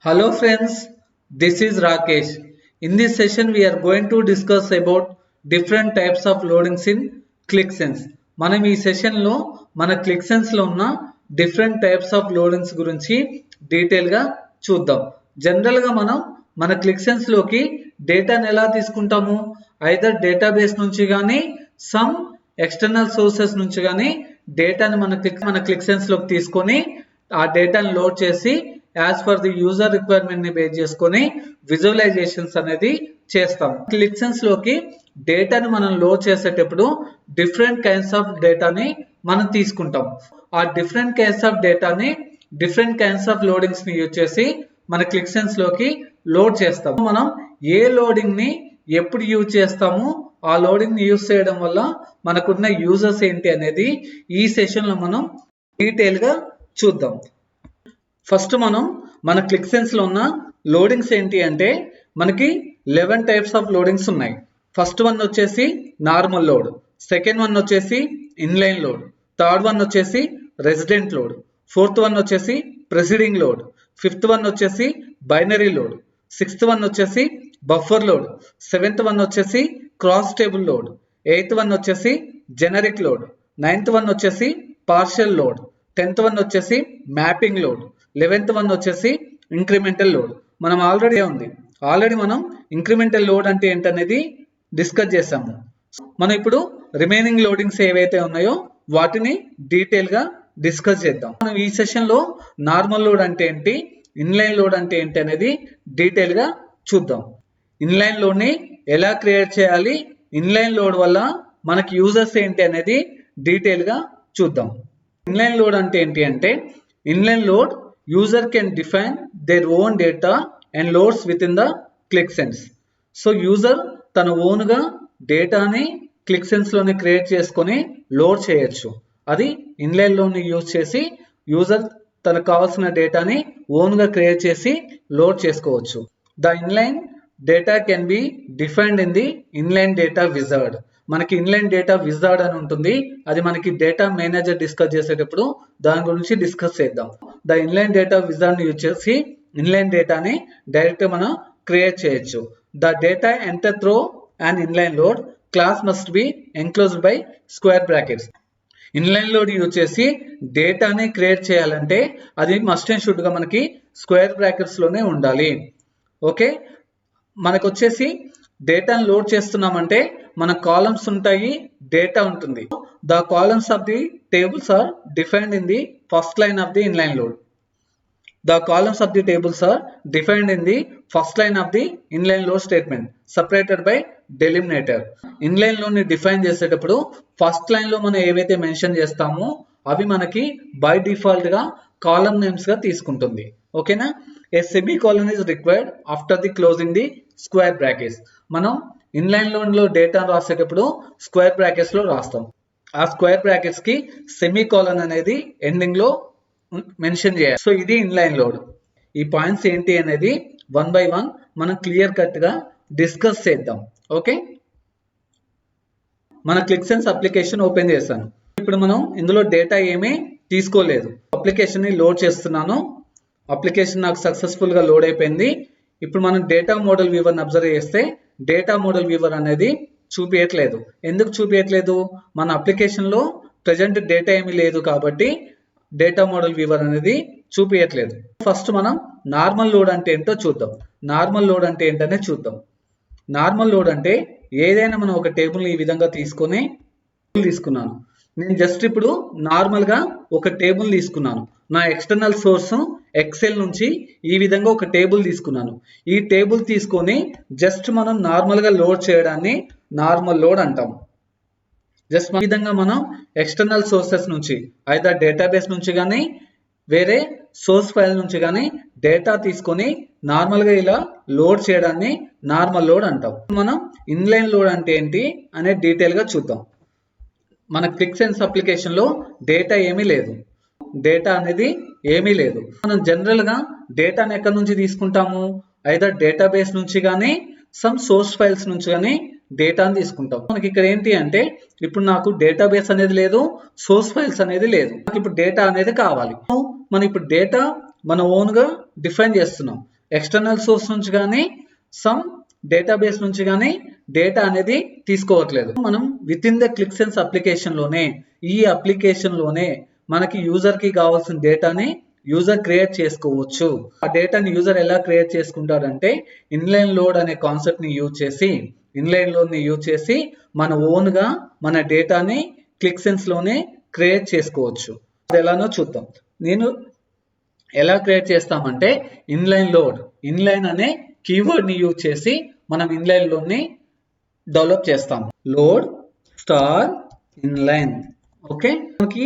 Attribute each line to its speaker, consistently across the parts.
Speaker 1: Hello friends, this is Rakesh. In this session we are going to discuss about different types of loadings in ClickSense. మనం ఈ session లో మన ClickSense లో ఉన్న different types of loadings గురించి detail గా చూద్దాం. జనరల్ గా మనం మన ClickSense లోకి డేటాను ఎలా తీసుకుంటాము? ఐదర్ డేటాబేస్ నుంచి గానీ సమ్ ఎక్స్టర్నల్ సోర్సెస్ నుంచి గానీ డేటాను మన ClickSense లోకి తీసుకొని ఆ డేటాను లోడ్ చేసి as per the user requirement ని బేస్ చేసుకొని విజువలైజేషన్స్ అనేది చేస్తాం. ClickSense లోకి డేటాని మనం లోడ్ చేసేటప్పుడు డిఫరెంట్ కైండ్స్ ఆఫ్ డేటాని మనం తీసుకుంటాం. ఆ డిఫరెంట్ కైండ్స్ ఆఫ్ డేటాని డిఫరెంట్ కైండ్స్ ఆఫ్ లోడింగ్స్ ని యూజ్ చేసి మన ClickSense లోకి లోడ్ చేస్తాం. మనం ఏ లోడింగ్ ని ఎప్పుడు యూజ్ చేస్తాము, ఆ లోడింగ్ ని యూజ్ చేయడం వల్ల మనకున్న యూజర్స్ ఏంటి అనేది ఈ సెషన్ లో మనం డీటెయిల్ గా చూద్దాం. ఫస్ట్ మనం మన ClickSense లో ఉన్న లోడింగ్స్ ఏంటి అంటే మనకి 11 టైప్స్ ఆఫ్ లోడింగ్స్ ఉన్నాయి. ఫస్ట్ వన్ వచ్చేసి నార్మల్ లోడ్, సెకండ్ వన్ వచ్చేసి ఇన్లైన్ లోడ్, థర్డ్ వన్ వచ్చేసి రెసిడెంట్ లోడ్, ఫోర్త్ వన్ వచ్చేసి ప్రెసిడింగ్ లోడ్, ఫిఫ్త్ వన్ వచ్చేసి బైనరీ లోడ్, సిక్స్త్ వన్ వచ్చేసి బఫర్ లోడ్, సెవెంత్ వన్ వచ్చేసి cross table load, eighth one వచ్చేసి generic load, ninth one వచ్చేసి partial load, 10th one వచ్చేసి mapping load, 11th one వచ్చేసి incremental load. మనం already మనం incremental load అంటే ఏంటనేది డిస్కస్ చేసాము. మనం ఇప్పుడు రిమైనింగ్ లోడింగ్స్ ఏవైతే ఉన్నాయో వాటిని డీటెయిల్ గా డిస్కస్ చేద్దాం. మనం ఈ సెషన్ లో నార్మల్ లోడ్ అంటే ఏంటి, ఇన్లైన్ లోడ్ అంటే ఏంటి అనేది డీటెయిల్ గా చూద్దాం. ఇన్లైన్ లోడ్ ని ఎలా క్రియేట్ చేయాలి, ఇన్లైన్ లోడ్ వల్ల మనకి యూజర్స్ ఏంటి అనేది డీటెయిల్ గా చూద్దాం. ఇన్లైన్ లోడ్ అంటే ఏంటి అంటే inline load user can define their own data and loads with in the ClickSense. So user తన ఓన్ గా డేటాని ClickSense లోని క్రియేట్ చేసుకొని లోడ్ చేయొచ్చు. అది ఇన్లైన్ లోడ్ ని యూజ్ చేసి యూజర్ తనకు కావాల్సిన డేటాని ఓన్ గా క్రియేట్ చేసి లోడ్ చేసుకోవచ్చు. The inline data can be defined in the inline data wizard. మనకి ఇన్లైన్ డేటా విజార్డ్ అని ఉంటుంది. అది మనకి డేటా మేనేజర్ డిస్కస్ చేసేటప్పుడు దాని గురించి డిస్కస్ చేద్దాం. ద ఇన్లైన్ డేటా విజార్డ్ ని యూజ్ చేసి ఇన్లైన్ డేటాని డైరెక్ట్ మనం క్రియేట్ చేయొచ్చు. The data enter through and inline load class must be enclosed by square brackets. Inline load use చేసి డేటాని క్రియేట్ చేయాలంటే అది మస్ట్ అండ్ షుడ్ గా మనకి స్క్వేర్ బ్రాకెట్స్ లోనే ఉండాలి. ఓకే, మనకు వచ్చేసి డేటాను లోడ్ చేస్తున్నామంటే మన కాలమ్స్ ఉంటాయి, డేటా ఉంటుంది. The columns of the tables are defined in the first line of the inline load. The columns of the tables are defined in the first line of the inline load statement separated by delimiter. Inline load ని define చేసేటప్పుడు first line లో మనం ఏవైతే mention చేస్తామో అవి మనకి by default గా column names గా తీసుకుంటుంది. ఓకేనా? A semicolon is required after the closing the square brackets. మనం ఇన్లైన్ లోడ్ లో డేటా రాసేటప్పుడు స్క్వేర్ బ్రాకెట్స్ లో రాస్తాం. ఆ స్క్వేర్ బ్రాకెట్స్ కి సెమీకోలన్ అనేది ఎండింగ్ లో మెన్షన్ చేయాలి. సో ఇది ఇన్లైన్ లోడ్. ఈ పాయింట్స్ ఏంటి అనేది వన్ బై వన్ మనం క్లియర్ కట్ గా డిస్కస్ చేద్దాం. ఓకే, మన ClickSense అప్లికేషన్ ఓపెన్ చేశాను. ఇప్పుడు మనం ఇందులో డేటా ఏమీ తీసుకోలేదు. అప్లికేషన్ ని లోడ్ చేస్తున్నాను. అప్లికేషన్ నాకు సక్సెస్ఫుల్ గా లోడ్ అయిపోయింది. ఇప్పుడు మనం డేటా మోడల్ వ్యూవర్ అబ్జర్వ్ చేస్తే డేటా మోడల్ వ్యూవర్ అనేది చూపించట్లేదు. ఎందుకు చూపించట్లేదు? మన అప్లికేషన్ లో ప్రెజెంట్ డేటా ఏమీ లేదు కాబట్టి డేటా మోడల్ వ్యూవర్ అనేది చూపించట్లేదు. ఫస్ట్ మనం నార్మల్ లోడ్ అంటే ఏంటో చూద్దాం. నార్మల్ లోడ్ అంటే ఏంటనే చూద్దాం. నార్మల్ లోడ్ అంటే ఏదైనా మనం ఒక టేబుల్ ఈ విధంగా తీసుకున్నాను. నేను జస్ట్ ఇప్పుడు నార్మల్ గా ఒక టేబుల్ తీసుకున్నాను. నా ఎక్స్టర్నల్ సోర్స్ ఎక్సెల్ నుంచి ఈ విధంగా ఒక టేబుల్ తీసుకున్నాను. ఈ టేబుల్ తీసుకొని జస్ట్ మనం నార్మల్ గా లోడ్ చేయడాన్ని నార్మల్ లోడ్ అంటాం. జస్ట్ ఈ విధంగా మనం ఎక్స్టర్నల్ సోర్సెస్ నుంచి ఐదర్ డేటాబేస్ నుంచి కానీ వేరే సోర్స్ ఫైల్ నుంచి కానీ డేటా తీసుకొని నార్మల్ గా ఇలా లోడ్ చేయడాన్ని నార్మల్ లోడ్ అంటాం. మనం ఇన్లైన్ లోడ్ అంటే ఏంటి అనే డీటెయిల్ గా చూద్దాం. మన ClickSense అప్లికేషన్ లో డేటా ఏమీ లేదు. డేటా అనేది ఏమీ లేదు. మనం జనరల్ గా డేటాను ఎక్కడి నుంచి తీసుకుంటాము? ఐదర్ డేటాబేస్ నుంచి కానీ సమ్ సోర్స్ ఫైల్స్ నుంచి కానీ డేటాను తీసుకుంటాం. మనకి ఇక్కడ ఏంటి అంటే ఇప్పుడు నాకు డేటాబేస్ అనేది లేదు, సోర్స్ ఫైల్స్ అనేది లేదు. నాకు ఇప్పుడు డేటా అనేది కావాలి. మనం ఇప్పుడు డేటా మన ఓన్ గా డిఫైన్ చేస్తున్నాం. ఎక్స్టర్నల్ సోర్స్ నుంచి కానీ సమ్ డేటాబేస్ నుంచి కానీ డేటా అనేది తీసుకోవట్లేదు. మనం విత్ ఇన్ ద క్లిక్సెన్స్ అప్లికేషన్ లోనే ఈ అప్లికేషన్ లోనే మనకి యూజర్ కి కావాల్సిన డేటాని యూజర్ క్రియేట్ చేసుకోవచ్చు. ఆ డేటాని యూజర్ ఎలా క్రియేట్ చేసుకుంటారంటే ఇన్లైన్ లోడ్ అనే కాన్సెప్ట్ ని యూజ్ చేసి మన ఓన్ గా మన డేటాని క్లిక్సెన్స్ లోనే క్రియేట్ చేసుకోవచ్చు. అది ఎలానో చూద్దాం. నేను ఎలా క్రియేట్ చేస్తామంటే ఇన్లైన్ అనే కీవర్డ్ ని యూజ్ చేసి మనం ఇన్లైన్ లోడ్ ని డెవలప్ చేస్తాం. Load star inline. ఓకే, మనకి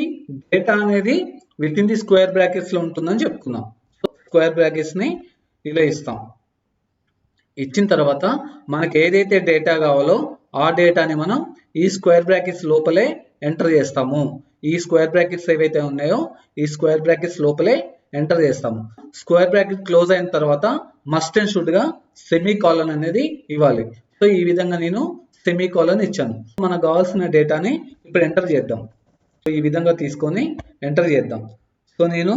Speaker 1: డేటా అనేది with in the square brackets లో ఉంటుందని చెప్పుకున్నాం. స్క్వేర్ బ్రాకెట్స్ ని ఇలా ఇస్తాం. ఇచ్చిన తర్వాత మనకి ఏదైతే డేటా కావాలో ఆ డేటాని మనం ఈ స్క్వేర్ బ్రాకెట్స్ లోపలే ఎంటర్ చేస్తాము. ఈ స్క్వేర్ బ్రాకెట్స్ ఏవైతే ఉన్నాయో ఈ స్క్వేర్ బ్రాకెట్స్ లోపలే ఎంటర్ చేస్తాము. స్క్వేర్ బ్రాకెట్ క్లోజ్ అయిన తర్వాత మస్ట్ అండ్ షుడ్ గా సెమీ కాలన్ అనేది ఇవ్వాలి. సో ఈ విధంగా నేను సెమీ కాలన్ ఇచ్చాను. మనకు కావాల్సిన డేటాని ఇప్పుడు ఎంటర్ చేద్దాం. సో ఈ విధంగా తీసుకొని ఎంటర్ చేద్దాం. సో నేను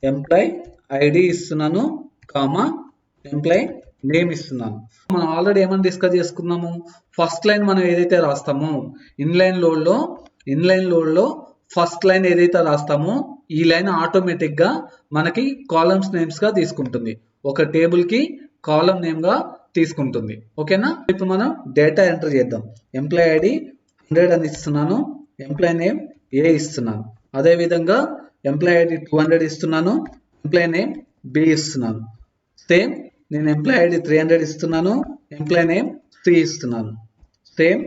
Speaker 1: ఎంప్లాయ్ ఐడి ఇస్తున్నాను, కామా ఎంప్లాయ్ నేమ్ ఇస్తున్నాను. మనం ఆల్రెడీ ఏమని డిస్కస్ చేసుకున్నాము, ఫస్ట్ లైన్ మనం ఏదైతే రాస్తామో ఇన్లైన్ లోడ్ లో ఫస్ట్ లైన్ ఏదైతే రాస్తామో ఈ లైన్ ఆటోమేటిక్ గా మనకి కాలమ్స్ నేమ్స్ గా తీసుకుంటుంది. ఒక టేబుల్ కి కాలమ్ నేమ్ గా తీసుకుంటుంది. ఓకేనా, ఇప్పుడు మనం డేటా ఎంటర్ చేద్దాం. ఎంప్లాయ్ ఐడి 100 అని ఇస్తున్నాను, ఎంప్లాయ్ నేమ్ ఏ ఇస్తున్నాను. అదే విధంగా ఎంప్లాయ్ ఐడి 200 ఇస్తున్నాను, ఎంప్లాయ్ నేమ్ బి ఇస్తున్నాను. సేమ్ నేను ఎంప్లాయ్ ఐడి 300 ఇస్తున్నాను, ఎంప్లాయ్ నేమ్ సి ఇస్తున్నాను. సేమ్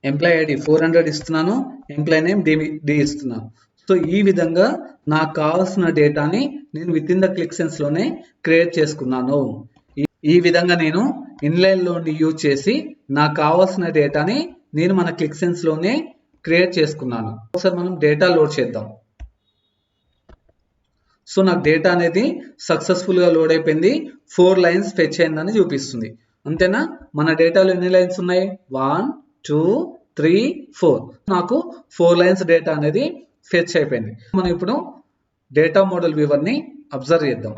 Speaker 1: ఎంప్లాయ్ ఐడి 400 ఇస్తున్నాను, ఎంప్లాయ్ నేమ్ డి ఇస్తున్నాను. సో ఈ విధంగా నాకు కావాల్సిన డేటాని నేను విత్ ఇన్ ద క్లిక్సెన్స్ లోనే క్రియేట్ చేసుకున్నాను. ఈ విధంగా నేను ఇన్లైన్ లోని యూజ్ చేసి నాకు కావాల్సిన డేటాని నేను మన క్లిక్సెన్స్ లోనే క్రియేట్ చేసుకున్నాను. ఒకసారి మనం డేటా లోడ్ చేద్దాం. సో నాకు డేటా అనేది సక్సెస్ఫుల్ గా లోడ్ అయిపోయింది. 4 లైన్స్ ఫెచ్ అయిందని చూపిస్తుంది. అంతేనా, మన డేటాలో ఎన్ని లైన్స్ ఉన్నాయి? 1 2 3 4. నాకు 4 లైన్స్ డేటా అనేది ఫెచ్ అయిపోయింది. మనం ఇప్పుడు డేటా మోడల్ వ్యూవర్ ని అబ్జర్వ్ చేద్దాం.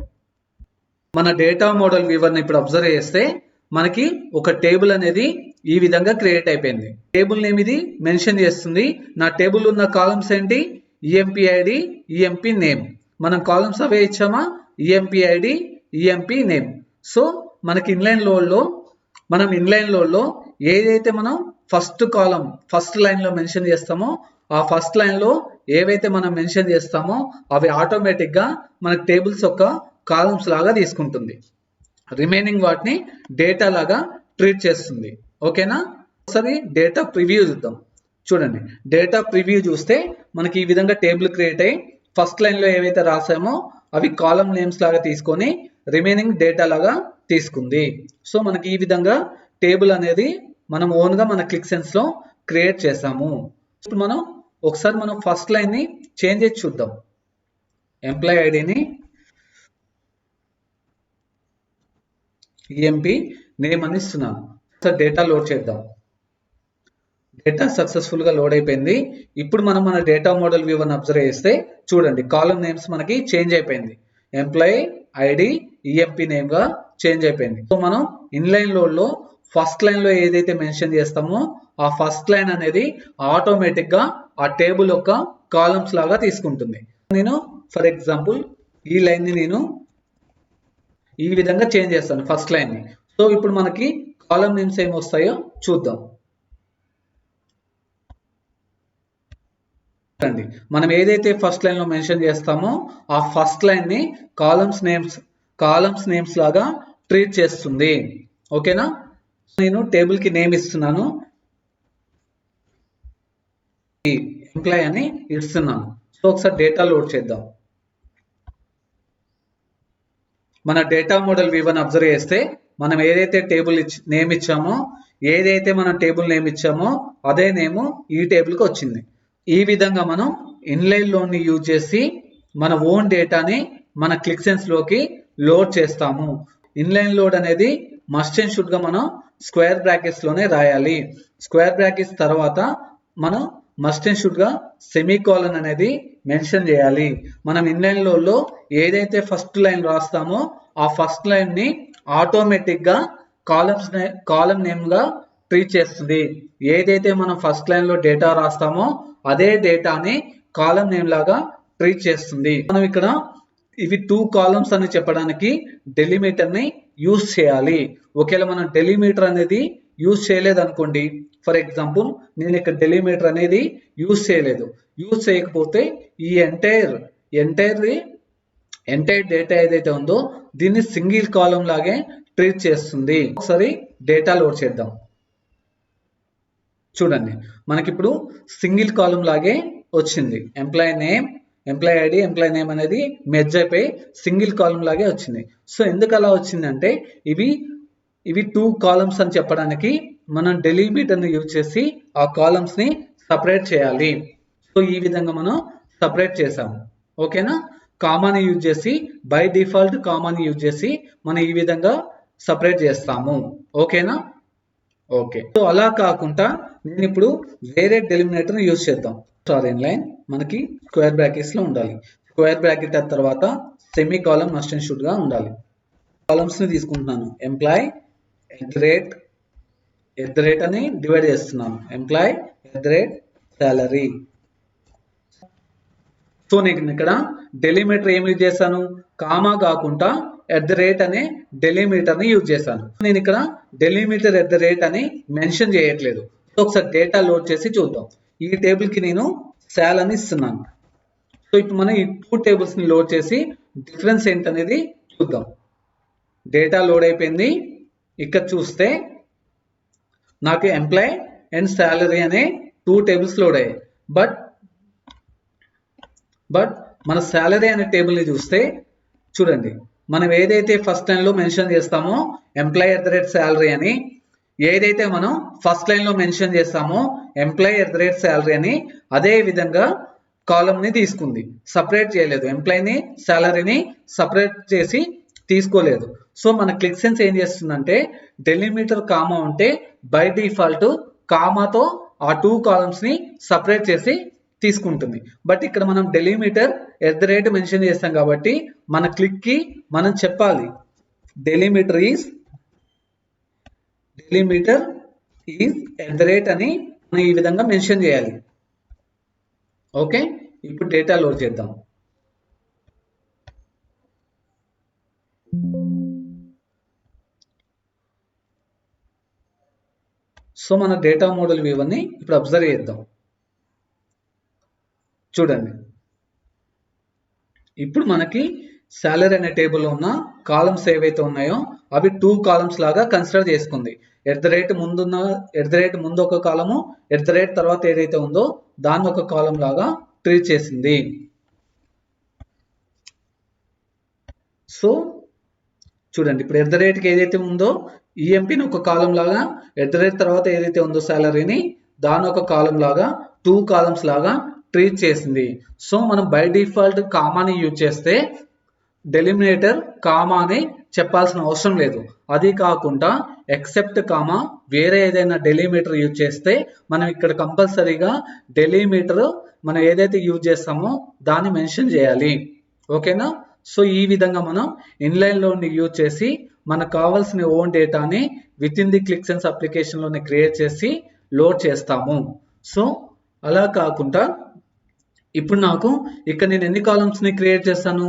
Speaker 1: మన డేటా మోడల్ వ్యూవర్ ని ఇప్పుడు అబ్జర్వ్ చేస్తే మనకి ఒక టేబుల్ అనేది ఈ విధంగా క్రియేట్ అయిపోయింది. టేబుల్ నేమ్ ఇది మెన్షన్ చేస్తుంది. నా టేబుల్ ఉన్న కాలమ్స్ ఏంటి? EMP ID, EMP name. మనం కాలమ్స్ అవే ఇచ్చామా? EMP ID, EMP name. So మనకి ఇన్లైన్ లోడ్ లో ఏదైతే మనం ఫస్ట్ కాలమ్ ఫస్ట్ లైన్ లో మెన్షన్ చేస్తామో ఆ ఫస్ట్ లైన్ లో ఏవైతే మనం మెన్షన్ చేస్తామో అవి ఆటోమేటిక్ గా మనకి టేబుల్స్ యొక్క కాలమ్స్ లాగా తీసుకుంటుంది. రిమైనింగ్ వాటిని డేటా లాగా ట్రీట్ చేస్తుంది. ఓకేనా, ఒకసారి డేటా ప్రివ్యూ చూద్దాం. చూడండి, డేటా ప్రివ్యూ చూస్తే మనకి ఈ విధంగా టేబుల్ క్రియేట్ అయ్యి ఫస్ట్ లైన్ లో ఏవైతే రాసామో అవి కాలమ్ నేమ్స్ లాగా తీసుకొని రిమైనింగ్ డేటా లాగా తీసుకుంది. సో మనకి ఈ విధంగా టేబుల్ అనేది మనం ఓన్ గా మన క్లిక్సెన్స్ లో క్రియేట్ చేసాము. ఇప్పుడు మనం ఒకసారి ఫస్ట్ లైన్ ని చేంజ్ చేసి చూద్దాం. ఎంప్లాయ్ ఐడిని ఈఎంపీ నేమ్ అని ఇస్తున్నాను. ఒకసారి డేటా లోడ్ చేద్దాం. డేటా సక్సెస్ఫుల్ గా లోడ్ అయిపోయింది. ఇప్పుడు మనం మన డేటా మోడల్ వ్యూ అని అబ్జర్వ్ చేస్తే చూడండి, కాలమ్ నేమ్స్ మనకి చేంజ్ అయిపోయింది. ఎంప్లాయ్ ఐడి ఈఎంపీ నేమ్ గా చేంజ్ అయిపోయింది. సో మనం ఇన్లైన్ లోడ్ లో ఫస్ట్ లైన్ లో ఏదైతే మెన్షన్ చేస్తామో ఆ ఫస్ట్ లైన్ అనేది ఆటోమేటిక్ గా ఆ టేబుల్ యొక్క కాలమ్స్ లాగా తీసుకుంటుంది. నేను ఫర్ ఎగ్జాంపుల్ ఈ లైన్ ని నేను ఈ విధంగా చేంజ్ చేస్తాను ఫస్ట్ లైన్ ని. సో ఇప్పుడు మనకి కాలమ్ నేమ్స్ ఏమి వస్తాయో చూద్దాం. మనం ఏదైతే ఫస్ట్ లైన్ లో మెన్షన్ చేస్తామో ఆ ఫస్ట్ లైన్ ని కాలమ్స్ నేమ్స్ లాగా ట్రీట్ చేస్తుంది. ఓకేనా, నేను టేబుల్ కి నేమ్ ఇస్తున్నాను, ఎంప్లాయ్ అని ఇస్తున్నాను. సో ఒకసారి డేటా లోడ్ చేద్దాం. మన డేటా మోడల్ V1 అబ్జర్వ్ చేస్తే మనం ఏదైతే టేబుల్ నేమ్ ఇచ్చామో అదే నేమ్ ఈ టేబుల్ కి వచ్చింది. ఈ విధంగా మనం ఇన్లైన్ లోడ్ ని యూజ్ చేసి మన ఓన్ డేటాని మన క్లిక్సెన్స్ లోకి లోడ్ చేస్తాము. ఇన్లైన్ లోడ్ అనేది మస్ట్ అండ్ షుడ్ గా మనం స్క్వేర్ బ్రాకెట్స్ లోనే రాయాలి. స్క్వేర్ బ్రాకెట్స్ తర్వాత మనం మస్ట్ అండ్ షుడ్ గా సెమీకోలన్ అనేది మెన్షన్ చేయాలి. మనం ఇన్లైన్ లో ఏదైతే ఫస్ట్ లైన్ రాస్తామో ఆ ఫస్ట్ లైన్ ని ఆటోమేటిక్ గా కాలం నేమ్ గా ట్రీట్ చేస్తుంది. ఏదైతే మనం ఫస్ట్ లైన్ లో డేటా రాస్తామో అదే డేటాని కాలం నేమ్ లాగా ట్రీట్ చేస్తుంది. మనం ఇక్కడ ఇవి 2 కాలమ్స్ అని చెప్పడానికి డెలిమీటర్ ని యూజ్ చేయాలి. ఒకవేళ మనం డెలిమీటర్ అనేది యూజ్ చేయలేదు అనుకోండి, ఫర్ ఎగ్జాంపుల్ నేను ఇక్కడ డెలిమీటర్ అనేది యూజ్ చేయలేదు. యూజ్ చేయకపోతే ఈ ఎంటైర్ డేటా ఏదైతే ఉందో దీన్ని సింగిల్ కాలం లాగే ట్రీట్ చేస్తుంది. ఒకసారి డేటా లోడ్ చేద్దాం. చూడండి, మనకిప్పుడు సింగిల్ కాలం లాగే వచ్చింది. Employee name, employee ID, employee name అనేది మెర్జ్ అయిపోయి సింగిల్ కాలం లాగే వచ్చింది. సో ఎందుకు అలా వచ్చిందంటే ఇవి 2 కాలమ్స్ అని చెప్పడానికి మనం డెలిమీటర్ ని యూజ్ చేసి ఆ కాలమ్స్ ని సపరేట్ చేయాలి. సో ఈ విధంగా మనం సపరేట్ చేసాము. ఓకేనా? కామాని యూజ్ చేసి, బై డిఫాల్ట్ కామాని యూజ్ చేసి మనం ఈ విధంగా సపరేట్ చేస్తాము. ఓకేనా? ఓకే. సో అలా కాకుండా నేను ఇప్పుడు వేరే డెలిమినేటర్ ని యూజ్ చేద్దాం. స్టార్ ఇన్లైన్ మనకి స్క్వేర్ బ్రాకెట్స్ లో ఉండాలి. స్క్వేర్ బ్రాకెట్ తర్వాత semicolon must and should గా ఉండాలి. కాలమ్స్ ని తీసుకుంటున్నాను. ఎంప్లాయ్ ఎట్ ద రేట్ అని డివైడ్ చేస్తున్నాను. Employee salary. సో నేను ఇక్కడ డెలిమీటర్ ఏమి యూజ్ చేశాను? కామా కాకుండా ఎట్ ద రేట్ అనే డెలిమీటర్ ని యూజ్ చేశాను. నేను ఇక్కడ డెలిమీటర్ ఎట్ ద రేట్ అని మెన్షన్ చేయట్లేదు. సో ఒకసారి డేటా లోడ్ చేసి చూద్దాం. ఈ టేబుల్ కి నేను సాల్ అని ఇస్తున్నాను. సో ఇప్పుడు మనం ఈ 2 టేబుల్స్ ని లోడ్ చేసి డిఫరెన్స్ ఏంటనేది చూద్దాం. డేటా లోడ్ అయిపోయింది. ఇక్కడ చూస్తే నాకు ఎంప్లాయ్ అండ్ సాలరీ అనే 2 టేబుల్స్ లోడ్ అయ్యాయి. బట్ మన సాలరీ అనే టేబుల్ ని చూస్తే చూడండి, మనం ఏదైతే ఫస్ట్ లైన్ లో మెన్షన్ చేస్తామో employee at the rate salary అని, ఏదైతే మనం ఫస్ట్ లైన్ లో మెన్షన్ చేస్తామో employee at the rate salary అని, అదే విధంగా కాలం ని తీసుకుంది. సపరేట్ చేయలేదు. ఎంప్లాయ్ని సాలరీని సపరేట్ చేసి తీసుకోలేదు. సో మన క్లిక్సెన్స్ ఏం చేస్తుందంటే డెలిమీటర్ కామా ఉంటే బై డిఫాల్ట్ కామాతో ఆ 2 కాలమ్స్ ని సపరేట్ చేసి తీసుకుంటుంది. బట్ ఇక్కడ మనం డెలిమీటర్ ఎట్ ద రేట్ మెన్షన్ చేస్తాం కాబట్టి మన క్లిక్ కి మనం చెప్పాలి డెలిమీటర్ ఈజ్ ఎట్ ద రేట్ అని మనం ఈ విధంగా మెన్షన్ చేయాలి. ఓకే, ఇప్పుడు డేటా లోడ్ చేద్దాం. సో మన డేటా మోడల్ వ్యూవర్ని ఇప్పుడు అబ్జర్వ్ చేద్దాం. చూడండి, ఇప్పుడు మనకి సాలరీ అనే టేబుల్లో ఉన్న కాలమ్స్ ఏవైతే ఉన్నాయో అవి 2 కాలమ్స్ లాగా కన్సిడర్ చేసుకుంది. ఎట్ ద రేట్ ముందు ఒక కాలము, ఎట్ ద రేట్ తర్వాత ఏదైతే ఉందో దాన్ని ఒక కాలం లాగా ట్రీట్ చేసింది. సో చూడండి, ఇప్పుడు ఎట్ ద రేట్కి ఏదైతే ఉందో ఈఎంపీని ఒక కాలం లాగా, ఎట్ ద రేట్ తర్వాత ఏదైతే ఉందో సాలరీని దాని ఒక కాలం లాగా 2 కాలమ్స్ లాగా ట్రీట్ చేసింది. సో మనం బై డిఫాల్ట్ కామాని యూజ్ చేస్తే డెలిమినేటర్ కామా అని చెప్పాల్సిన అవసరం లేదు. అది కాకుండా ఎక్సెప్ట్ కామా వేరే ఏదైనా డెలిమీటర్ యూజ్ చేస్తే మనం ఇక్కడ కంపల్సరీగా డెలిమీటర్ మనం ఏదైతే యూజ్ చేస్తామో దాన్ని మెన్షన్ చేయాలి. ఓకేనా? సో ఈ విధంగా మనం ఇన్లైన్ లోని యూజ్ చేసి మనకు కావాల్సిన ఓన్ డేటాని విత్ ఇన్ ది క్లిక్సెన్స్ అప్లికేషన్ లోనే క్రియేట్ చేసి లోడ్ చేస్తాము. సో అలా కాకుండా ఇప్పుడు నాకు ఇక్కడ నేను ఎన్ని కాలమ్స్ ని క్రియేట్ చేస్తాను?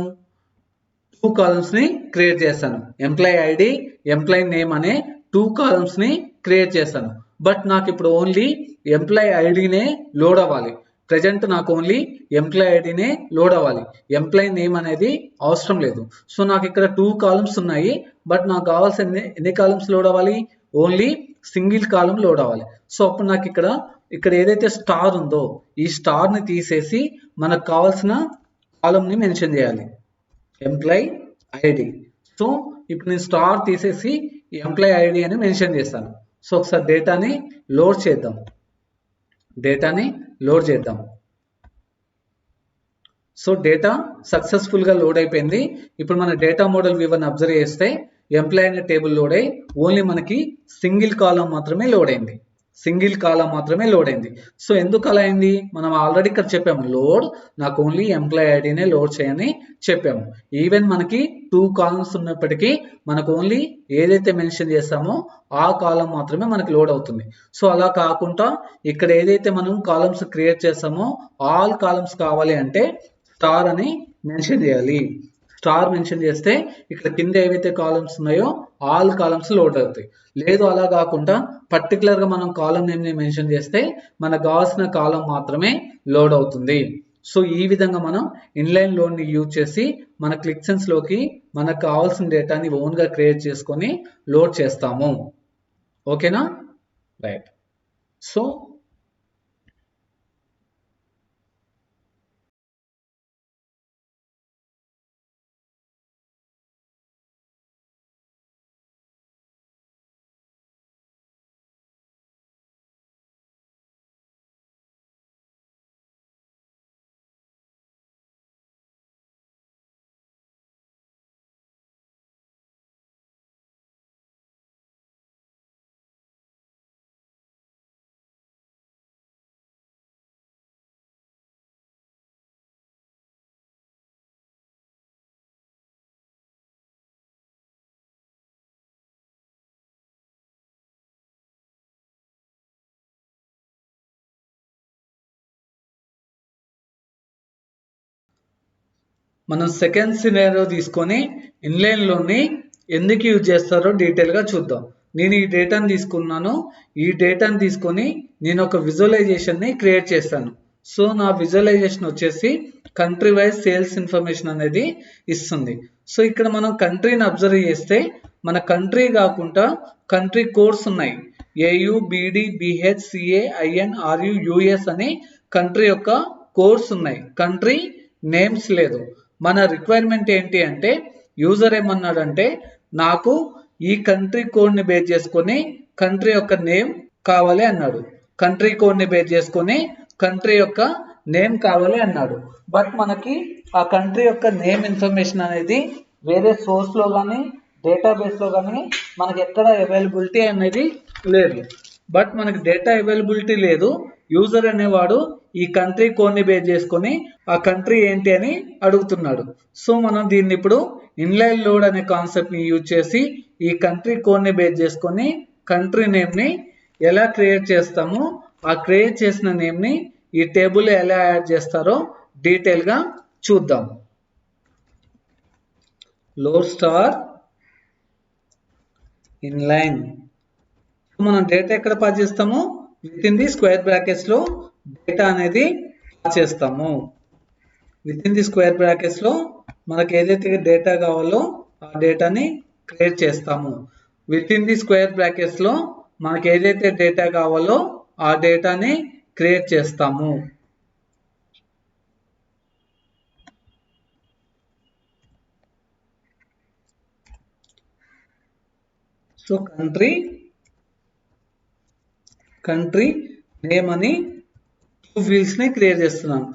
Speaker 1: 2 కాలమ్స్ ని క్రియేట్ చేస్తాను. ఎంప్లాయీ ఐడి, ఎంప్లాయీ నేమ్ అనే 2 కాలమ్స్ ని క్రియేట్ చేస్తాను. బట్ నాకు ఇప్పుడు ఓన్లీ ఎంప్లాయీ ఐడినే లోడ్ అవ్వాలి. ప్రెజెంట్ నాకు ఓన్లీ ఎంప్లాయీ ఐడినే లోడ్ అవ్వాలి. ఎంప్లాయీ నేమ్ అనేది అవసరం లేదు. సో నాకు ఇక్కడ 2 కాలమ్స్ ఉన్నాయి. బట్ నాకు కావాల్సిన ఎన్ని కాలమ్స్ లోడ్ అవ్వాలి? ఓన్లీ సింగిల్ కాలం లోడ్ అవ్వాలి. సో అప్పుడు నాకు ఇక్కడ ఏదైతే స్టార్ ఉందో ఈ స్టార్ ని తీసేసి మనకు కావాల్సిన కాలం ని మెన్షన్ చేయాలి, ఎంప్లాయీ ఐడి. సో ఇప్పుడు నేను స్టార్ తీసేసి ఎంప్లాయీ ఐడి అని మెన్షన్ చేస్తాను. సో ఒకసారి డేటాని లోడ్ చేద్దాం. సో డేటా సక్సెస్ఫుల్ గా లోడ్ అయిపోయింది. ఇప్పుడు మన డేటా మోడల్ వ్యూవర్ని అబ్జర్వ్ చేస్తే ఎంప్లాయీ అనే టేబుల్ లోడ్ అయ్యి ఓన్లీ మనకి సింగిల్ కాలం మాత్రమే లోడ్ అయింది. సింగిల్ కాలం మాత్రమే లోడ్ అయింది. సో ఎందుకు అలా అయింది? మనం ఆల్రెడీ ఇక్కడ చెప్పాము, లోడ్ నాకు ఓన్లీ ఎంప్లాయీ ఐడినే లోడ్ చేయని చెప్పాము. ఈవెన్ మనకి 2 కాలమ్స్ ఉన్నప్పటికీ మనకు ఓన్లీ ఏదైతే మెన్షన్ చేస్తామో ఆ కాలం మాత్రమే మనకి లోడ్ అవుతుంది. సో అలా కాకుండా ఇక్కడ ఏదైతే మనం కాలమ్స్ క్రియేట్ చేస్తామో ఆల్ కాలమ్స్ కావాలి అంటే స్టార్ అని మెన్షన్ చేయాలి. స్టార్ మెన్షన్ చేస్తే ఇక్కడ కింద ఏవైతే కాలమ్స్ ఉన్నాయో ఆల్ కాలమ్స్ లోడ్ అవుతాయి. లేదు అలా కాకుండా పర్టికులర్ గా మనం కాలం నేమ్ ని మెన్షన్ చేస్తే మనకు కావాల్సిన కాలం మాత్రమే లోడ్ అవుతుంది. సో ఈ విధంగా మనం ఇన్లైన్ లోడ్ ని యూజ్ చేసి మన క్లిక్సెన్స్ లోకి మనకు కావాల్సిన డేటాని ఓన్ గా క్రియేట్ చేసుకొని లోడ్ చేస్తాము. ఓకేనా? రైట్. సో మనం సెకండ్ సినారియో తీసుకొని ఇన్లైన్ లోని ఎందుకు యూజ్ చేస్తారో డీటెయిల్ గా చూద్దాం. నేను ఈ డేటాను తీసుకున్నాను. ఈ డేటాను తీసుకొని నేను ఒక విజువలైజేషన్ ని క్రియేట్ చేస్తాను. సో నా విజువలైజేషన్ వచ్చేసి కంట్రీ వైజ్ సేల్స్ ఇన్ఫర్మేషన్ అనేది ఇస్తుంది. సో ఇక్కడ మనం కంట్రీని అబ్జర్వ్ చేస్తే మన కంట్రీ కాకుండా కంట్రీ కోడ్స్ ఉన్నాయి. AU, BD, BH, CA, IN, RU, US అని కంట్రీ యొక్క కోడ్స్ ఉన్నాయి. కంట్రీ నేమ్స్ లేదు. మన రిక్వైర్మెంట్ ఏంటి అంటే యూజర్ ఏమన్నాడంటే నాకు ఈ కంట్రీ కోడ్ ని బేస్ చేసుకొని కంట్రీ యొక్క నేమ్ కావాలి అన్నాడు. కంట్రీ కోడ్ ని బేస్ చేసుకొని కంట్రీ యొక్క నేమ్ కావాలి అన్నాడు. బట్ మనకి ఆ కంట్రీ యొక్క నేమ్ ఇన్ఫర్మేషన్ అనేది వేరే సోర్స్ లో కానీ డేటాబేస్ లో కానీ మనకి ఎక్కడ అవైలబిలిటీ అనేది లేదు. బట్ మనకి డేటా అవైలబిలిటీ లేదు. యూజర్ అనేవాడు ఈ కంట్రీ కోడ్ ని బేస్ చేసుకొని ఆ కంట్రీ ఏంటి అని అడుగుతున్నాడు. సో మనం దీన్ని ఇప్పుడు ఇన్లైన్ లోడ్ అనే కాన్సెప్ట్ ని యూజ్ చేసి ఈ కంట్రీ కోడ్ ని బేస్ చేసుకొని కంట్రీ నేమ్ ని ఎలా క్రియేట్ చేస్తామో ఆ క్రియేట్ చేసిన నేమ్ ని ఈ టేబుల్ ఎలా యాడ్ చేస్తారో డీటెయిల్ గా చూద్దాం. Load star inline. మనం డేటా ఎక్కడ పాస్ చేస్తాము? With in the square brackets లో డేటా అనేది పాస్ చేస్తాము. With in the square brackets లో మనకి ఏదైతే డేటా కావాలో ఆ డేటాని క్రియేట్ చేస్తాము. With in the square brackets లో మనకి ఏదైతే డేటా కావాలో ఆ డేటాని క్రియేట్ చేస్తాము. సో కంట్రీ నేమ్ అని 2 ఫీల్డ్స్ ని క్రియేట్ చేస్తున్నాను.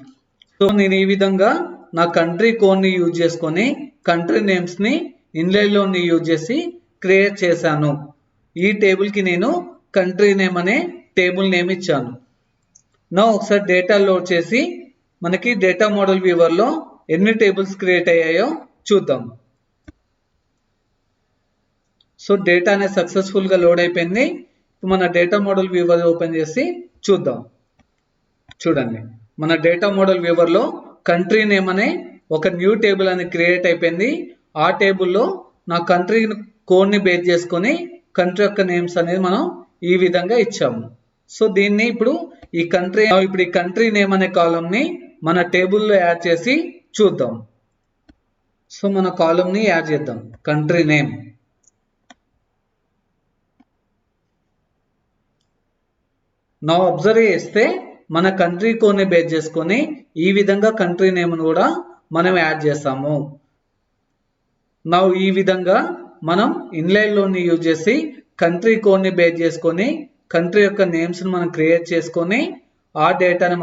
Speaker 1: సో నేను ఈ విధంగా నా కంట్రీ కోడ్ ని యూజ్ చేసుకొని కంట్రీ నేమ్స్ ని ఇన్లైన్ లో యూజ్ చేసి క్రియేట్ చేశాను. ఈ టేబుల్ కి నేను కంట్రీ నేమ్ అనే టేబుల్ నేమ్ ఇచ్చాను. నా ఒకసారి డేటా లోడ్ చేసి మనకి డేటా మోడల్ వ్యూవర్ లో ఎన్ని టేబుల్స్ క్రియేట్ అయ్యాయో చూద్దాం. సో డేటా అనేది సక్సెస్ఫుల్ గా లోడ్ అయిపోయింది. మన డేటా మోడల్ వ్యూవర్ ఓపెన్ చేసి చూద్దాం. చూడండి, మన డేటా మోడల్ వ్యూవర్ లో కంట్రీ నేమ్ అనే ఒక న్యూ టేబుల్ అనేది క్రియేట్ అయిపోయింది. ఆ టేబుల్లో నా కంట్రీ కోడ్ ని బేస్ చేసుకొని కంట్రీ యొక్క నేమ్స్ అనేది మనం ఈ విధంగా ఇచ్చాము. సో దీన్ని ఇప్పుడు ఈ కంట్రీ నేమ్ అనే కాలం ని మన టేబుల్లో యాడ్ చేసి చూద్దాం. సో మన కాలం ని యాడ్ చేద్దాం, కంట్రీ నేమ్. నా అబ్జర్వ్ చేస్తే మన కంట్రీ కోడ్ ని బేస్ చేసుకొని ఈ విధంగా కంట్రీ నేమ్ ను కూడా మనం యాడ్ చేస్తాము. నా ఈ విధంగా మనం ఇన్లైన్ లో యూజ్ చేసి కంట్రీ కోడ్ ని బేస్ చేసుకొని కంట్రీ యొక్క నేమ్స్ ని మనం క్రియేట్ చేసుకొని ఆ డేటాని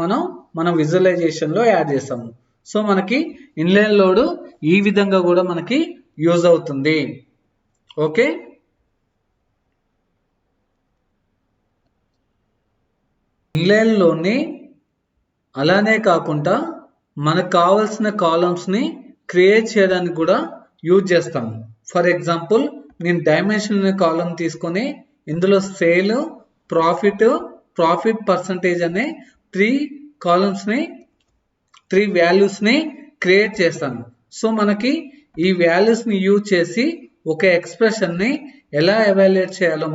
Speaker 1: మనం విజువలైజేషన్ లో యాడ్ చేస్తాము. సో మనకి ఇన్లైన్ లోడ్ ఈ విధంగా కూడా మనకి యూజ్ అవుతుంది. ఓకే. ఇన్లైన్లోనే అలానే కాకుండా మనకు కావాల్సిన కాలమ్స్ని క్రియేట్ చేయడానికి కూడా యూజ్ చేస్తాము. ఫర్ ఎగ్జాంపుల్ నేను డైమెన్షన్ అనే కాలం తీసుకొని ఇందులో సేల్, ప్రాఫిట్ పర్సంటేజ్ అనే 3 కాలమ్స్ని 3 వాల్యూస్ని క్రియేట్ చేస్తాను. సో మనకి ఈ వాల్యూస్ని యూజ్ చేసి ఒక ఎక్స్ప్రెషన్ని ఎలా ఎవాల్యుయేట్ చేయాలో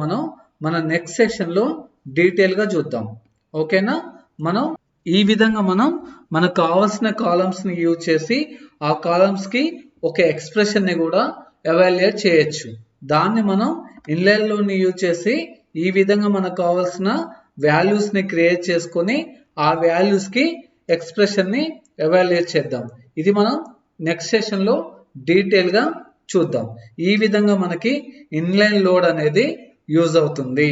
Speaker 1: మన నెక్స్ట్ సెషన్లో డీటెయిల్గా చూద్దాం. ఓకేనా? ఈ విధంగా మనకు కావాల్సిన కాలమ్స్ని యూజ్ చేసి ఆ కాలమ్స్కి ఒక ఎక్స్ప్రెషన్ని కూడా ఎవాల్యుయేట్ చేయొచ్చు. దాన్ని ఇన్లైన్లోని యూజ్ చేసి ఈ విధంగా మనకు కావాల్సిన వాల్యూస్ని క్రియేట్ చేసుకొని ఆ వాల్యూస్కి ఎక్స్ప్రెషన్ని ఎవాల్యుయేట్ చేద్దాం. ఇది నెక్స్ట్ సెషన్లో డీటెయిల్గా చూద్దాం. ఈ విధంగా మనకి ఇన్లైన్ లోడ్ అనేది యూజ్ అవుతుంది.